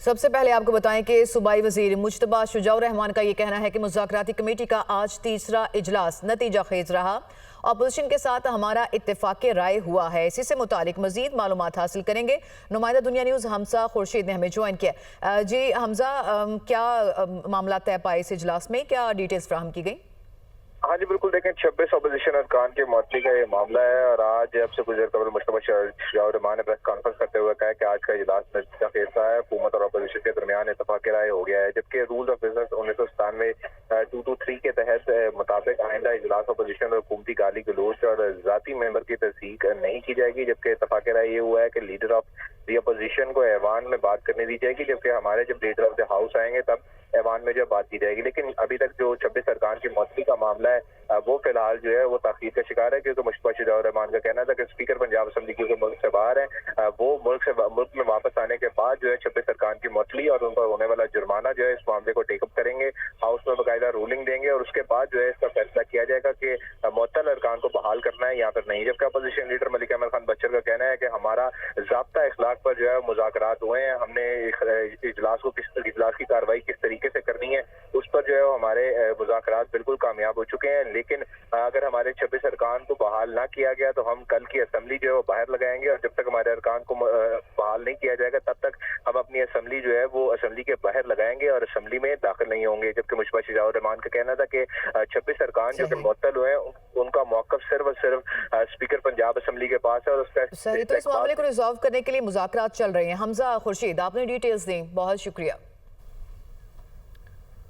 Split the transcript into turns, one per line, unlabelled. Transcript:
सबसे पहले आपको बताएं कि सूबाई वजीर मुज्तबा शुजाउर रहमान का ये कहना है कि मुज़ाकराती कमेटी का आज तीसरा इजलास नतीजा खेज रहा। अपोजिशन के साथ हमारा इत्तेफाक राय हुआ है, इसी से मुतालिक मजीद मालूमात हासिल करेंगे। नुमाइंदा दुनिया न्यूज़ हमजा खुर्शीद ने हमें ज्वाइन किया। जी हमजा, क्या मामला तय पाए इस इजलास में, क्या डिटेल्स फ्राहम की गई?
हाँ जी बिल्कुल, देखें 26 अपोजिशन अरकान के मुअत्तली का ये मामला है और आज अब से गुजर कबल मुज्तबा शुजाउर रहमान ने प्रेस कॉन्फ्रेंस करते हुए कहा कि आज का इजलास नतीजा खेज रहा है। हुकूमत और अपोजिशन के दरमियान इत्तेफाक राय हो गया है, जबकि रूल्स ऑफ बिजनेस 1997 223 के तहत मुताबिक आइंदा इजलास अपोजिशन और हुकूमती गाली गलोच और जाती मेंबर की तस्दीक नहीं की जाएगी। जबकि इत्तेफाक राय ये हुआ है कि लीडर ऑफ दी अपोजिशन को ऐवान में बात करने दी जाएगी, जबकि हमारे जब लीडर ऑफ द हाउस आएंगे तब ऐवान में जब बात की जाएगी। लेकिन अभी तक जो 26 अरकान की मुअत्तली का मामला है वो फिलहाल जो है वो ताखीर का शिकार है, क्योंकि मुज्तबा शुजाउर रहमान का कहना था कि स्पीकर पंजाब असेंबली क्योंकि मुल्क से बाहर है, वो मुल्क में वापस आने के बाद जो है 26 अरकान की मुअत्तली और उन पर होने वाला जुर्माना जो है इस मामले को टेकअप करेंगे, हाउस में बाकायदा रूलिंग देंगे और उसके बाद जो है इसका फैसला किया जाएगा कि मुअत्तल अरकान को बहाल करना है या फिर नहीं। जबकि अपोजिशन लीडर मलिक अहमद खान बच्चर का कहना है कि हमारा ज़ाब्ता इखलाक पर जो है मुज़ाकरात हुए हैं, हमने इजलास की कार्रवाई किस तरीके से करनी है उस पर जो है हमारे मुज़ाकरात बिल्कुल कामयाब हो चुके हैं। लेकिन अगर हमारे 26 अरकान को बहाल ना किया गया तो हम कल की असेंबली जो है वो बाहर लगाएंगे और जब तक हमारे अरकान को बहाल नहीं किया जाएगा तब तक हम अपनी असेंबली जो है वो असेंबली के बाहर लगाएंगे और असेंबली में दाखिल नहीं होंगे। जबकि मुज्तबा शुजाउर रहमान का कहना था कि 26 अरकान जो कि मुअत्तल हुए हैं उनका मौक़िफ़ सिर्फ और सिर्फ स्पीकर पंजाब असेंबली के पास है और उसका
सही। तो इस मामले को रिजॉल्व करने के लिए मुज़ाकरात चल रहे हैं। हमजा खुर्शीद, आपने डिटेल्स दी, बहुत शुक्रिया।